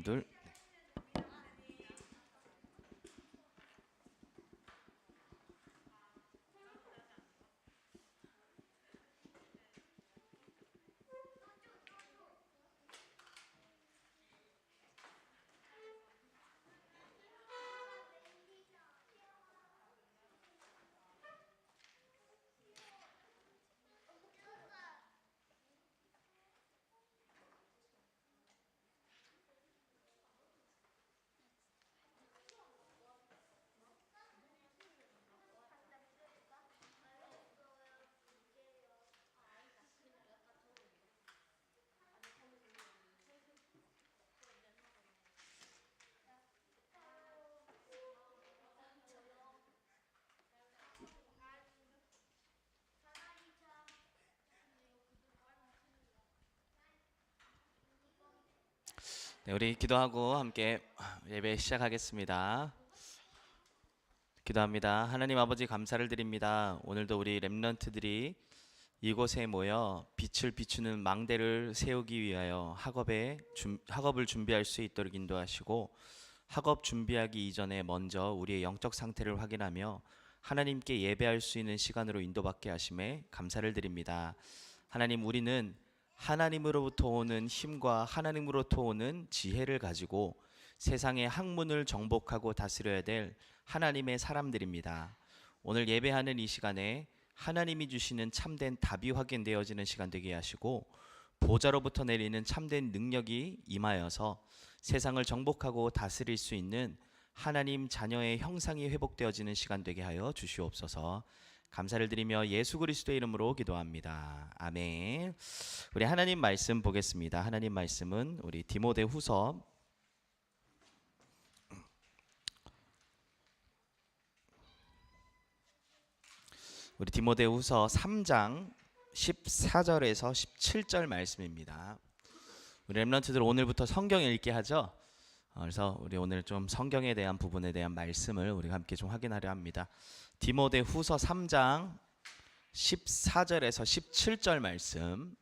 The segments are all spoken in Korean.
여러분들. 네, 우리 기도하고 함께 예배 시작하겠습니다. 기도합니다. 하나님 아버지, 감사를 드립니다. 오늘도 우리 렘넌트들이 이곳에 모여 빛을 비추는 망대를 세우기 위하여 학업을 준비할 수 있도록 인도하시고, 학업 준비하기 이전에 먼저 우리의 영적 상태를 확인하며 하나님께 예배할 수 있는 시간으로 인도받게 하심에 감사를 드립니다. 하나님, 우리는 하나님으로부터 오는 힘과 하나님으로부터 오는 지혜를 가지고 세상의 학문을 정복하고 다스려야 될 하나님의 사람들입니다. 오늘 예배하는 이 시간에 하나님이 주시는 참된 답이 확인되어지는 시간 되게 하시고, 보좌로부터 내리는 참된 능력이 임하여서 세상을 정복하고 다스릴 수 있는 하나님 자녀의 형상이 회복되어지는 시간 되게 하여 주시옵소서. 감사를 드리며 예수 그리스도의 이름으로 기도합니다. 아멘. 우리 하나님 말씀 보겠습니다. 하나님 말씀은 우리 디모데후서 3장 14절에서 17절 말씀입니다. 우리 렘넌트들 오늘부터 성경 읽게 하죠. 그래서 우리 오늘 좀 성경에 대한 부분에 대한 말씀을 우리가 함께 좀 확인하려 합니다. 디모데후서 3장 14절에서 17절 말씀.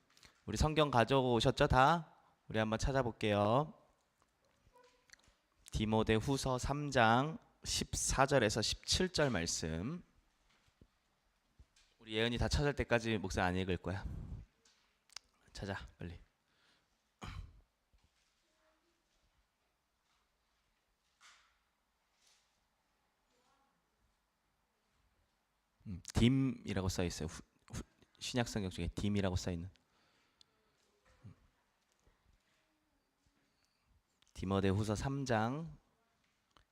우리 성경 가져오셨죠? 다? 우리 한번 찾아볼게요. 디모데후서 3장 14절에서 17절 말씀. 우리 예은이 다 찾을 때까지 목사 안 읽을 거야. 찾아, 빨리. 딤이라고 써 있어요. 신약 성경 중에 딤이라고 써 있는. 디모데후서 3장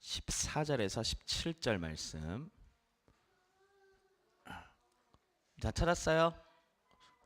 14절에서 17절 말씀. 자, 찾았어요?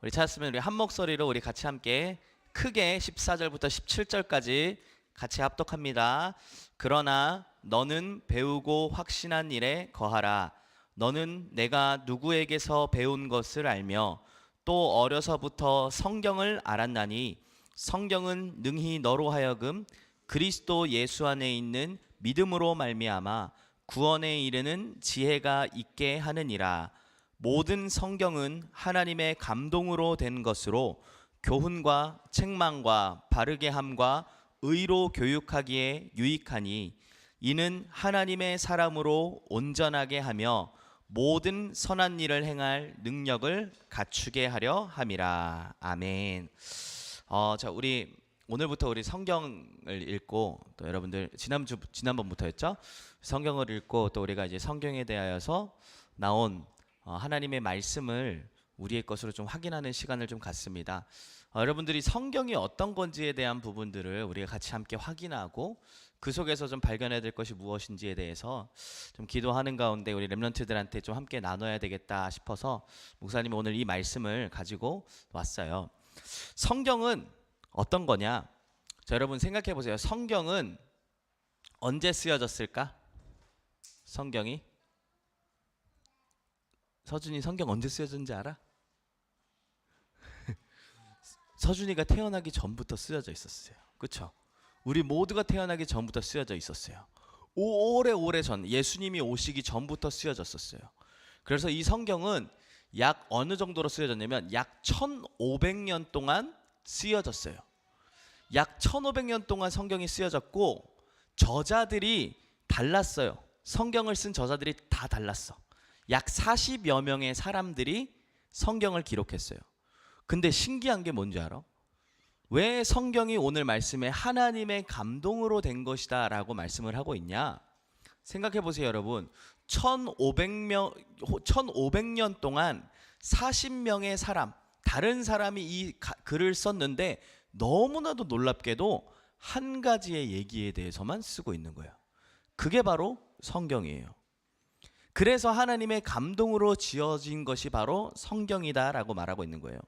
우리 찾았으면 우리 한 목소리로 우리 같이 함께 크게 14절부터 17절까지 같이 합독합니다. 그러나 너는 배우고 확신한 일에 거하라. 너는 내가 누구에게서 배운 것을 알며 또 어려서부터 성경을 알았나니 성경은 능히 너로 하여금 그리스도 예수 안에 있는 믿음으로 말미암아 구원에 이르는 지혜가 있게 하느니라. 모든 성경은 하나님의 감동으로 된 것으로 교훈과 책망과 바르게 함과 의로 교육하기에 유익하니 이는 하나님의 사람으로 온전하게 하며 모든 선한 일을 행할 능력을 갖추게 하려 함이라. 아멘. 자, 우리 오늘부터 우리 성경을 읽고, 또 여러분들 지난번부터였죠? 성경을 읽고 또 우리가 이제 성경에 대하여서 나온 하나님의 말씀을 우리의 것으로 좀 확인하는 시간을 좀 갖습니다. 여러분들이 성경이 어떤 건지에 대한 부분들을 우리가 같이 함께 확인하고 그 속에서 좀 발견해야 될 것이 무엇인지에 대해서 좀 기도하는 가운데 우리 렘넌트들한테 좀 함께 나눠야 되겠다 싶어서 목사님이 오늘 이 말씀을 가지고 왔어요. 성경은 어떤 거냐? 자, 여러분 생각해 보세요. 성경은 언제 쓰여졌을까? 성경이? 서준이 성경 언제 쓰여졌는지 알아? 서준이가 태어나기 전부터 쓰여져 있었어요. 그렇죠? 우리 모두가 태어나기 전부터 쓰여져 있었어요. 오래 전, 예수님이 오시기 전부터 쓰여졌었어요. 그래서 이 성경은 약 어느 정도로 쓰여졌냐면 약 1500년 동안 쓰여졌어요. 약 1500년 동안 성경이 쓰여졌고 저자들이 달랐어요. 성경을 쓴 저자들이 다 달랐어. 약 40여 명의 사람들이 성경을 기록했어요. 근데 신기한 게 뭔지 알아? 왜 성경이 오늘 말씀에 하나님의 감동으로 된 것이다 라고 말씀을 하고 있냐? 생각해 보세요, 여러분. 1500년 동안 40명의 사람, 다른 사람이 이 글을 썼는데 너무나도 놀랍게도 한 가지의 얘기에 대해서만 쓰고 있는 거예요. 그게 바로 성경이에요. 그래서 하나님의 감동으로 지어진 것이 바로 성경이다라고 말하고 있는 거예요.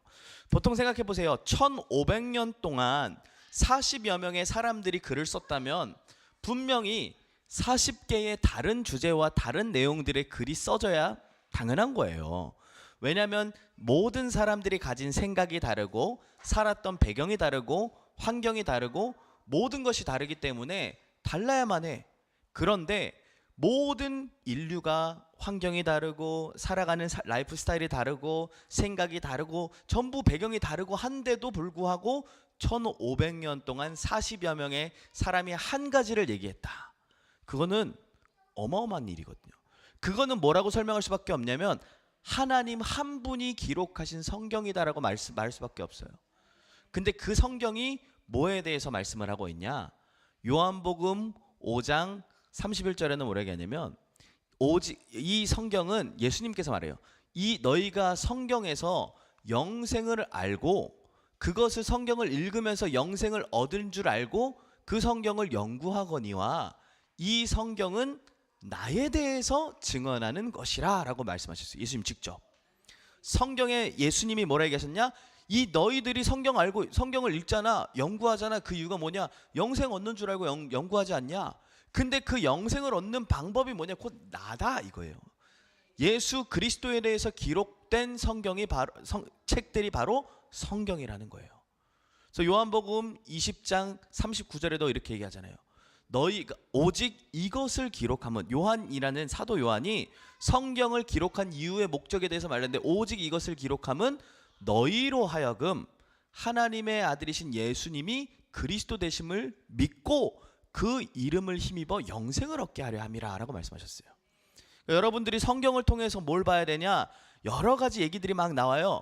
보통 생각해 보세요. 1500년 동안 40여 명의 사람들이 글을 썼다면 분명히 40개의 다른 주제와 다른 내용들의 글이 써져야 당연한 거예요. 왜냐하면 모든 사람들이 가진 생각이 다르고 살았던 배경이 다르고 환경이 다르고 모든 것이 다르기 때문에 달라야만 해. 그런데 모든 인류가 환경이 다르고 살아가는 라이프 스타일이 다르고 생각이 다르고 전부 배경이 다르고 한데도 불구하고 1500년 동안 40여 명의 사람이 한 가지를 얘기했다. 그거는 어마어마한 일이거든요. 그거는 뭐라고 설명할 수밖에 없냐면 하나님 한 분이 기록하신 성경이다라고 말할 수밖에 없어요. 근데 그 성경이 뭐에 대해서 말씀을 하고 있냐? 요한복음 5장 31절에는 뭐라고 하냐면 오직 이 성경은 예수님께서 말해요. 이 너희가 성경에서 영생을 알고 그것을 성경을 읽으면서 영생을 얻은 줄 알고 그 성경을 연구하거니와 이 성경은 나에 대해서 증언하는 것이라 라고 말씀하셨어요. 예수님 직접. 성경에 예수님이 뭐라 얘기하셨냐? 이 너희들이 성경 알고 성경을 읽잖아, 연구하잖아. 그 이유가 뭐냐? 영생 얻는 줄 알고 연구하지 않냐? 근데 그 영생을 얻는 방법이 뭐냐? 곧 나다 이거예요. 예수 그리스도에 대해서 기록된 성경이 바로 책들이 바로 성경이라는 거예요. 그래서 요한복음 20장 39절에도 이렇게 얘기하잖아요. 너희가 오직 이것을 기록하면, 요한이라는 사도 요한이 성경을 기록한 이유의 목적에 대해서 말했는데 오직 이것을 기록하면 너희로 하여금 하나님의 아들이신 예수님이 그리스도 되심을 믿고 그 이름을 힘입어 영생을 얻게 하려 함이라 라고 말씀하셨어요. 여러분들이 성경을 통해서 뭘 봐야 되냐? 여러 가지 얘기들이 막 나와요.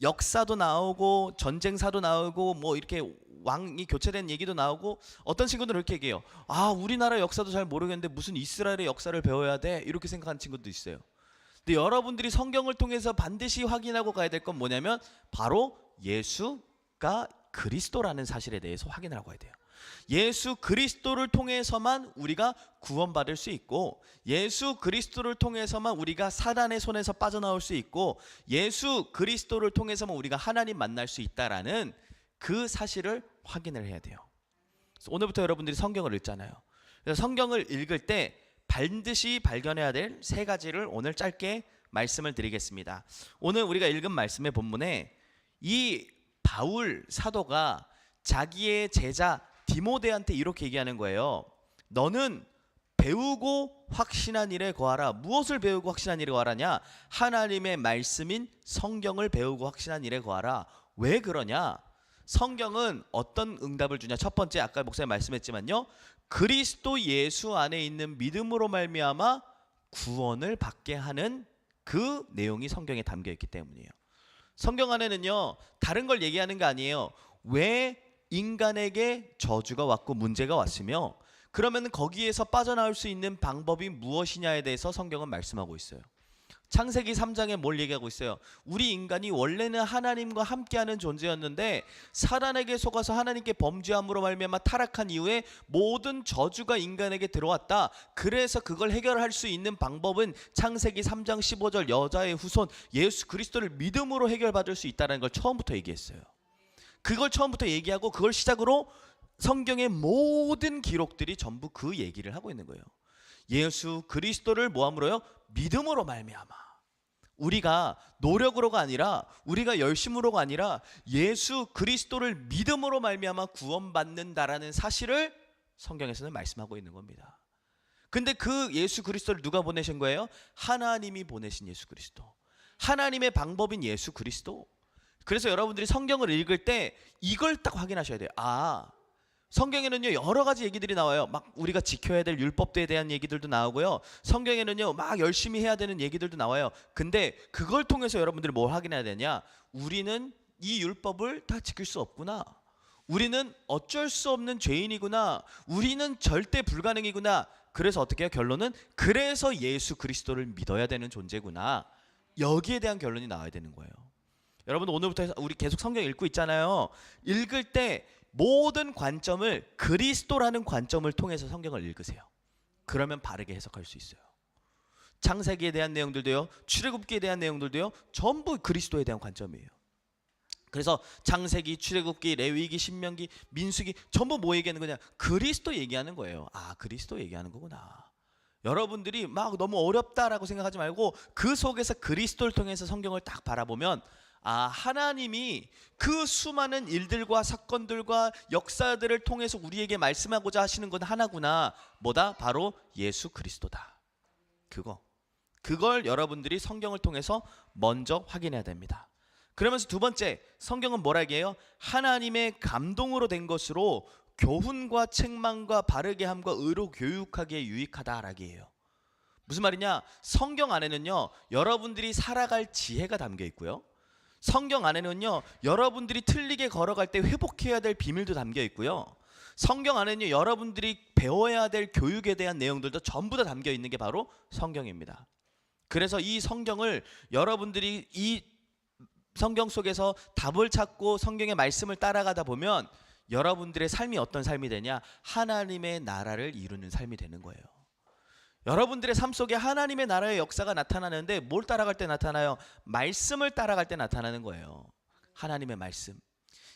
역사도 나오고 전쟁사도 나오고 뭐 이렇게 왕이 교체된 얘기도 나오고, 어떤 친구들은 이렇게 얘기해요. 아, 우리나라 역사도 잘 모르겠는데 무슨 이스라엘의 역사를 배워야 돼? 이렇게 생각하는 친구도 있어요. 근데 여러분들이 성경을 통해서 반드시 확인하고 가야 될 건 뭐냐면 바로 예수가 그리스도라는 사실에 대해서 확인을 하고 가야 돼요. 예수 그리스도를 통해서만 우리가 구원받을 수 있고, 예수 그리스도를 통해서만 우리가 사단의 손에서 빠져나올 수 있고, 예수 그리스도를 통해서만 우리가 하나님 만날 수 있다라는 그 사실을 확인을 해야 돼요. 그래서 오늘부터 여러분들이 성경을 읽잖아요. 그래서 성경을 읽을 때 반드시 발견해야 될 세 가지를 오늘 짧게 말씀을 드리겠습니다. 오늘 우리가 읽은 말씀의 본문에 이 바울 사도가 자기의 제자 디모데한테 이렇게 얘기하는 거예요. 너는 배우고 확신한 일에 거하라. 무엇을 배우고 확신한 일에 거하라냐? 하나님의 말씀인 성경을 배우고 확신한 일에 거하라. 왜 그러냐? 성경은 어떤 응답을 주냐? 첫 번째, 아까 목사님 말씀했지만요, 그리스도 예수 안에 있는 믿음으로 말미암아 구원을 받게 하는 그 내용이 성경에 담겨 있기 때문이에요. 성경 안에는요 다른 걸 얘기하는 거 아니에요. 왜 인간에게 저주가 왔고 문제가 왔으며 그러면 거기에서 빠져나올 수 있는 방법이 무엇이냐에 대해서 성경은 말씀하고 있어요. 창세기 3장에 뭘 얘기하고 있어요? 우리 인간이 원래는 하나님과 함께하는 존재였는데 사단에게 속아서 하나님께 범죄함으로 말미암아 타락한 이후에 모든 저주가 인간에게 들어왔다. 그래서 그걸 해결할 수 있는 방법은 창세기 3장 15절 여자의 후손 예수 그리스도를 믿음으로 해결받을 수 있다는 걸 처음부터 얘기했어요. 그걸 처음부터 얘기하고 그걸 시작으로 성경의 모든 기록들이 전부 그 얘기를 하고 있는 거예요. 예수 그리스도를 뭐함으로요? 믿음으로 말미암아. 우리가 노력으로가 아니라 우리가 열심으로가 아니라 예수 그리스도를 믿음으로 말미암아 구원받는다라는 사실을 성경에서는 말씀하고 있는 겁니다. 근데 그 예수 그리스도를 누가 보내신 거예요? 하나님이 보내신 예수 그리스도. 하나님의 방법인 예수 그리스도. 그래서 여러분들이 성경을 읽을 때 이걸 딱 확인하셔야 돼요. 성경에는요 여러 가지 얘기들이 나와요. 막 우리가 지켜야 될 율법에 대한 얘기들도 나오고요. 성경에는요 막 열심히 해야 되는 얘기들도 나와요. 근데 그걸 통해서 여러분들이 뭘 확인해야 되냐? 우리는 이 율법을 다 지킬 수 없구나. 우리는 어쩔 수 없는 죄인이구나. 우리는 절대 불가능이구나. 그래서 어떻게 해요? 결론은 그래서 예수 그리스도를 믿어야 되는 존재구나. 여기에 대한 결론이 나와야 되는 거예요. 여러분 오늘부터 우리 계속 성경 읽고 있잖아요. 읽을 때 모든 관점을 그리스도라는 관점을 통해서 성경을 읽으세요. 그러면 바르게 해석할 수 있어요. 창세기에 대한 내용들도요, 출애굽기에 대한 내용들도요, 전부 그리스도에 대한 관점이에요. 그래서 창세기, 출애굽기, 레위기, 신명기, 민수기 전부 뭐 얘기하는 거냐? 그리스도 얘기하는 거예요. 그리스도 얘기하는 거구나. 여러분들이 막 너무 어렵다라고 생각하지 말고 그 속에서 그리스도를 통해서 성경을 딱 바라보면 하나님이 그 수많은 일들과 사건들과 역사들을 통해서 우리에게 말씀하고자 하시는 건 하나구나. 뭐다? 바로 예수 그리스도다. 그걸 여러분들이 성경을 통해서 먼저 확인해야 됩니다. 그러면서 두 번째, 성경은 뭐라 얘기해요? 하나님의 감동으로 된 것으로 교훈과 책망과 바르게 함과 의로 교육하기에 유익하다라고 해요. 무슨 말이냐? 성경 안에는요 여러분들이 살아갈 지혜가 담겨 있고요, 성경 안에는요 여러분들이 틀리게 걸어갈 때 회복해야 될 비밀도 담겨 있고요, 성경 안에는요 여러분들이 배워야 될 교육에 대한 내용들도 전부 다 담겨 있는 게 바로 성경입니다. 그래서 이 성경을 여러분들이 이 성경 속에서 답을 찾고 성경의 말씀을 따라가다 보면 여러분들의 삶이 어떤 삶이 되냐? 하나님의 나라를 이루는 삶이 되는 거예요. 여러분들의 삶 속에 하나님의 나라의 역사가 나타나는데 뭘 따라갈 때 나타나요? 말씀을 따라갈 때 나타나는 거예요. 하나님의 말씀.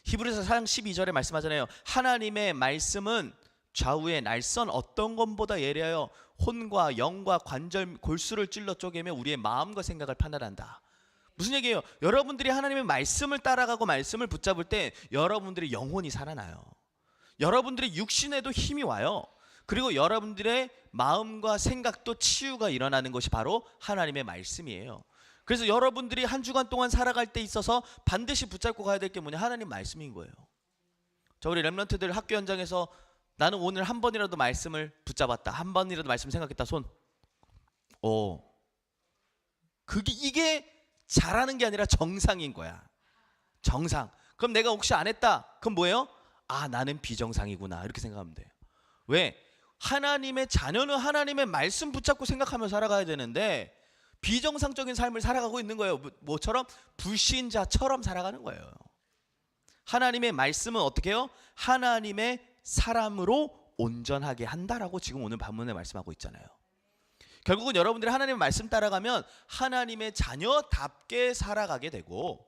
히브리서 4장 12절에 말씀하잖아요. 하나님의 말씀은 좌우의 날선 어떤 것보다 예리하여 혼과 영과 관절 골수를 찔러 쪼개며 우리의 마음과 생각을 판단한다. 무슨 얘기예요? 여러분들이 하나님의 말씀을 따라가고 말씀을 붙잡을 때 여러분들의 영혼이 살아나요. 여러분들의 육신에도 힘이 와요. 그리고 여러분들의 마음과 생각도 치유가 일어나는 것이 바로 하나님의 말씀이에요. 그래서 여러분들이 한 주간 동안 살아갈 때 있어서 반드시 붙잡고 가야 될 게 뭐냐? 하나님 말씀인 거예요. 우리 렘넌트들 학교 현장에서 나는 오늘 한 번이라도 말씀을 붙잡았다, 한 번이라도 말씀 생각했다, 손. 이게 잘하는 게 아니라 정상인 거야. 정상. 그럼 내가 혹시 안 했다, 그럼 뭐예요? 나는 비정상이구나, 이렇게 생각하면 돼요. 왜? 하나님의 자녀는 하나님의 말씀 붙잡고 생각하며 살아가야 되는데 비정상적인 삶을 살아가고 있는 거예요. 뭐처럼? 불신자처럼 살아가는 거예요. 하나님의 말씀은 어떻게 해요? 하나님의 사람으로 온전하게 한다라고 지금 오늘 본문에 말씀하고 있잖아요. 결국은 여러분들이 하나님의 말씀 따라가면 하나님의 자녀답게 살아가게 되고,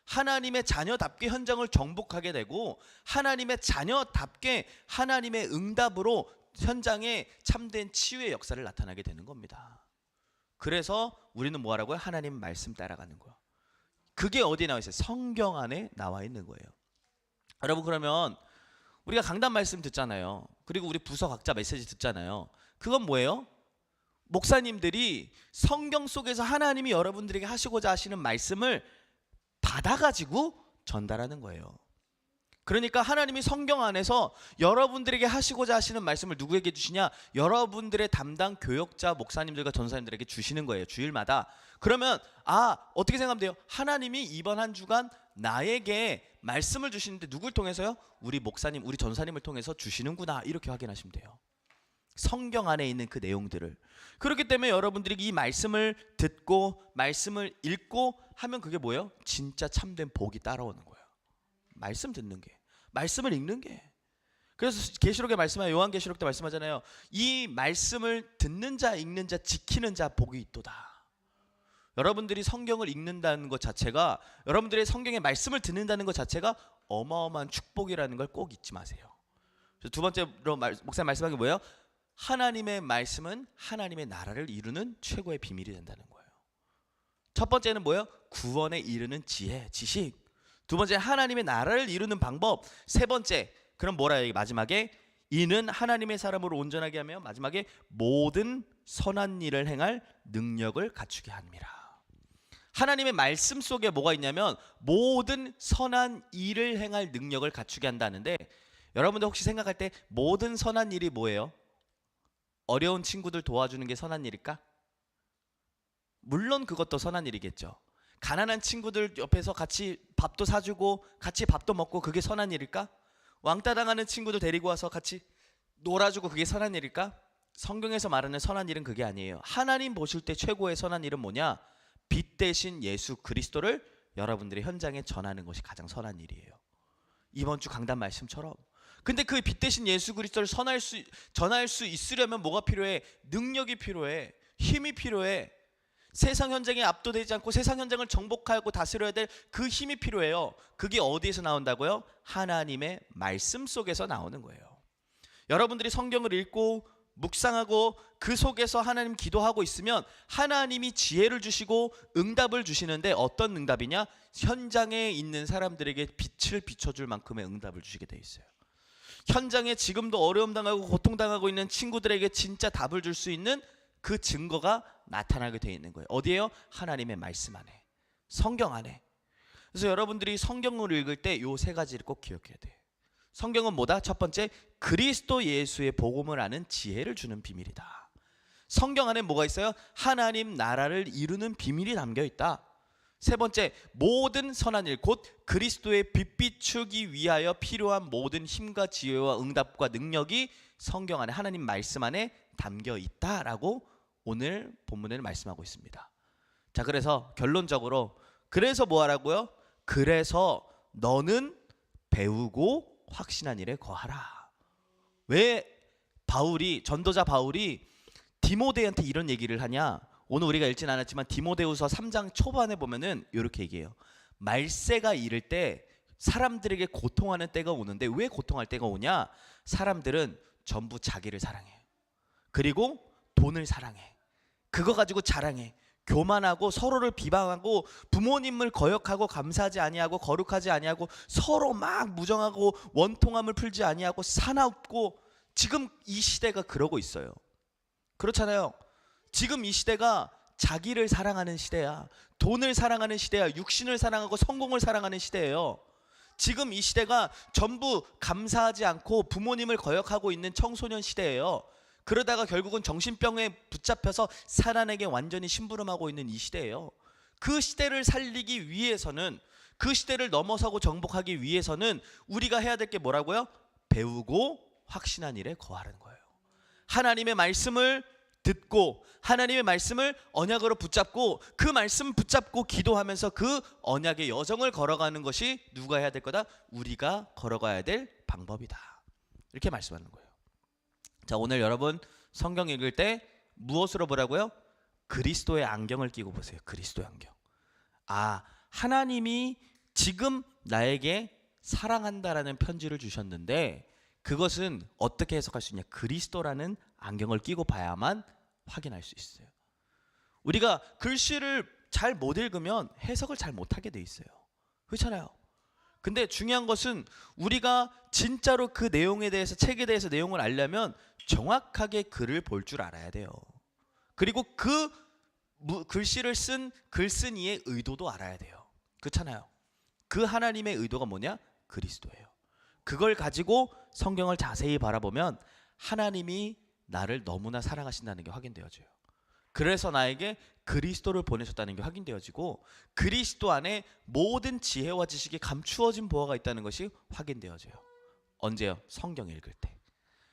하나님의 자녀답게 현장을 정복하게 되고, 하나님의 자녀답게 하나님의 응답으로 현장에 참된 치유의 역사를 나타나게 되는 겁니다. 그래서 우리는 뭐 하라고요? 하나님 말씀 따라가는 거예요. 그게 어디에 나와 있어요? 성경 안에 나와 있는 거예요. 여러분, 그러면 우리가 강단 말씀 듣잖아요. 그리고 우리 부서 각자 메시지 듣잖아요. 그건 뭐예요? 목사님들이 성경 속에서 하나님이 여러분들에게 하시고자 하시는 말씀을 받아가지고 전달하는 거예요. 그러니까 하나님이 성경 안에서 여러분들에게 하시고자 하시는 말씀을 누구에게 주시냐? 여러분들의 담당 교역자, 목사님들과 전사님들에게 주시는 거예요. 주일마다. 그러면 어떻게 생각하면 돼요? 하나님이 이번 한 주간 나에게 말씀을 주시는데 누굴 통해서요? 우리 목사님, 우리 전사님을 통해서 주시는구나, 이렇게 확인하시면 돼요. 성경 안에 있는 그 내용들을. 그렇기 때문에 여러분들이 이 말씀을 듣고 말씀을 읽고 하면 그게 뭐예요? 진짜 참된 복이 따라오는 거예요. 말씀 듣는 게, 말씀을 읽는 게. 그래서 계시록에 말씀하여, 요한계시록 때 말씀하잖아요. 이 말씀을 듣는 자, 읽는 자, 지키는 자 복이 있도다. 여러분들이 성경을 읽는다는 것 자체가, 여러분들의 성경의 말씀을 듣는다는 것 자체가 어마어마한 축복이라는 걸 꼭 잊지 마세요. 두 번째로 목사님 말씀한 게 뭐예요? 하나님의 말씀은 하나님의 나라를 이루는 최고의 비밀이 된다는 거예요. 첫 번째는 뭐예요? 구원에 이르는 지혜, 지식. 두 번째, 하나님의 나라를 이루는 방법. 세 번째, 그럼 뭐라 해요? 마지막에 이는 하나님의 사람으로 온전하게 하며 마지막에 모든 선한 일을 행할 능력을 갖추게 합니다. 하나님의 말씀 속에 뭐가 있냐면 모든 선한 일을 행할 능력을 갖추게 한다는데, 여러분들 혹시 생각할 때 모든 선한 일이 뭐예요? 어려운 친구들 도와주는 게 선한 일일까? 물론 그것도 선한 일이겠죠. 가난한 친구들 옆에서 같이 밥도 사주고 같이 밥도 먹고 그게 선한 일일까? 왕따 당하는 친구들 데리고 와서 같이 놀아주고 그게 선한 일일까? 성경에서 말하는 선한 일은 그게 아니에요. 하나님 보실 때 최고의 선한 일은 뭐냐? 빛 대신 예수 그리스도를 여러분들의 현장에 전하는 것이 가장 선한 일이에요. 이번 주 강단 말씀처럼. 근데 그 빛 대신 예수 그리스도를 전할 수 있으려면 뭐가 필요해? 능력이 필요해. 힘이 필요해. 세상 현장에 압도되지 않고 세상 현장을 정복하고 다스려야 될 그 힘이 필요해요. 그게 어디에서 나온다고요? 하나님의 말씀 속에서 나오는 거예요. 여러분들이 성경을 읽고 묵상하고 그 속에서 하나님 기도하고 있으면 하나님이 지혜를 주시고 응답을 주시는데, 어떤 응답이냐? 현장에 있는 사람들에게 빛을 비춰줄 만큼의 응답을 주시게 돼 있어요. 현장에 지금도 어려움 당하고 고통당하고 있는 친구들에게 진짜 답을 줄 수 있는 그 증거가 나타나게 되어 있는 거예요. 어디에요? 하나님의 말씀 안에, 성경 안에. 그래서 여러분들이 성경을 읽을 때 요 세 가지를 꼭 기억해야 돼요. 성경은 뭐다? 첫 번째, 그리스도 예수의 복음을 아는 지혜를 주는 비밀이다. 성경 안에 뭐가 있어요? 하나님 나라를 이루는 비밀이 담겨 있다. 세 번째, 모든 선한 일, 곧 그리스도의 빛 비추기 위하여 필요한 모든 힘과 지혜와 응답과 능력이 성경 안에, 하나님 말씀 안에 담겨 있다라고 오늘 본문에는 말씀하고 있습니다. 자, 그래서 결론적으로, 그래서 뭐 하라고요? 그래서 너는 배우고 확신한 일에 거하라. 왜 전도자 바울이 디모데한테 이런 얘기를 하냐? 오늘 우리가 읽진 않았지만 디모데후서 3장 초반에 보면은 이렇게 얘기해요. 말세가 이를 때 사람들에게 고통하는 때가 오는데, 왜 고통할 때가 오냐? 사람들은 전부 자기를 사랑해요. 그리고 돈을 사랑해. 그거 가지고 자랑해. 교만하고 서로를 비방하고 부모님을 거역하고 감사하지 아니하고 거룩하지 아니하고 서로 막 무정하고 원통함을 풀지 아니하고 사납고, 지금 이 시대가 그러고 있어요. 그렇잖아요. 지금 이 시대가 자기를 사랑하는 시대야. 돈을 사랑하는 시대야. 육신을 사랑하고 성공을 사랑하는 시대예요. 지금 이 시대가 전부 감사하지 않고 부모님을 거역하고 있는 청소년 시대예요. 그러다가 결국은 정신병에 붙잡혀서 사단에게 완전히 심부름하고 있는 이 시대예요. 그 시대를 살리기 위해서는, 그 시대를 넘어서고 정복하기 위해서는 우리가 해야 될 게 뭐라고요? 배우고 확신한 일에 거하는 거예요. 하나님의 말씀을 듣고 하나님의 말씀을 언약으로 붙잡고 그 말씀 붙잡고 기도하면서 그 언약의 여정을 걸어가는 것이 누가 해야 될 거다? 우리가 걸어가야 될 방법이다. 이렇게 말씀하는 거예요. 자, 오늘 여러분 성경 읽을 때 무엇으로 보라고요? 그리스도의 안경을 끼고 보세요. 그리스도의 안경. 아, 하나님이 지금 나에게 사랑한다라는 편지를 주셨는데, 그것은 어떻게 해석할 수 있냐? 그리스도라는 안경을 끼고 봐야만 확인할 수 있어요. 우리가 글씨를 잘 못 읽으면 해석을 잘 못하게 돼 있어요. 그렇잖아요. 근데 중요한 것은 우리가 진짜로 그 내용에 대해서, 책에 대해서 내용을 알려면 정확하게 글을 볼 줄 알아야 돼요. 그리고 그 글씨를 쓴 글쓴이의 의도도 알아야 돼요. 그렇잖아요. 그 하나님의 의도가 뭐냐? 그리스도예요. 그걸 가지고 성경을 자세히 바라보면 하나님이 나를 너무나 사랑하신다는 게 확인되어져요. 그래서 나에게 그리스도를 보내셨다는 게 확인되어지고, 그리스도 안에 모든 지혜와 지식이 감추어진 보화가 있다는 것이 확인되어져요. 언제요? 성경 읽을 때.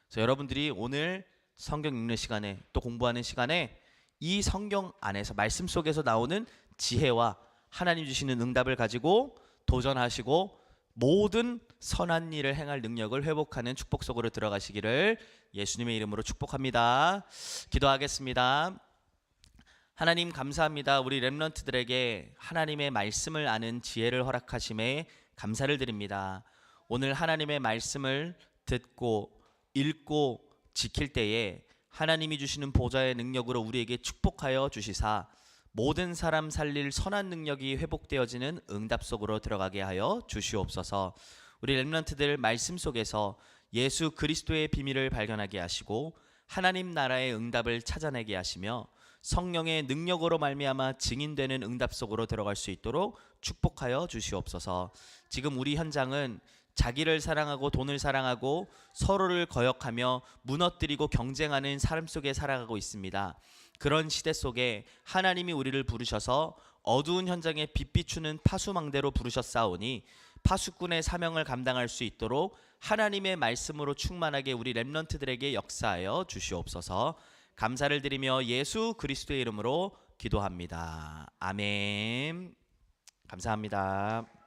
그래서 여러분들이 오늘 성경 읽는 시간에, 또 공부하는 시간에 이 성경 안에서, 말씀 속에서 나오는 지혜와 하나님 주시는 응답을 가지고 도전하시고 모든 선한 일을 행할 능력을 회복하는 축복 속으로 들어가시기를 예수님의 이름으로 축복합니다. 기도하겠습니다. 하나님 감사합니다. 우리 렘넌트들에게 하나님의 말씀을 아는 지혜를 허락하심에 감사를 드립니다. 오늘 하나님의 말씀을 듣고 읽고 지킬 때에 하나님이 주시는 보좌의 능력으로 우리에게 축복하여 주시사 모든 사람 살릴 선한 능력이 회복되어지는 응답 속으로 들어가게 하여 주시옵소서. 우리 렘넌트들 말씀 속에서 예수 그리스도의 비밀을 발견하게 하시고 하나님 나라의 응답을 찾아내게 하시며 성령의 능력으로 말미암아 증인되는 응답 속으로 들어갈 수 있도록 축복하여 주시옵소서. 지금 우리 현장은 자기를 사랑하고 돈을 사랑하고 서로를 거역하며 무너뜨리고 경쟁하는 삶 속에 살아가고 있습니다. 그런 시대 속에 하나님이 우리를 부르셔서 어두운 현장에 빛 비추는 파수망대로 부르셨사오니 파수꾼의 사명을 감당할 수 있도록 하나님의 말씀으로 충만하게 우리 렘넌트들에게 역사하여 주시옵소서. 감사를 드리며 예수 그리스도의 이름으로 기도합니다. 아멘. 감사합니다.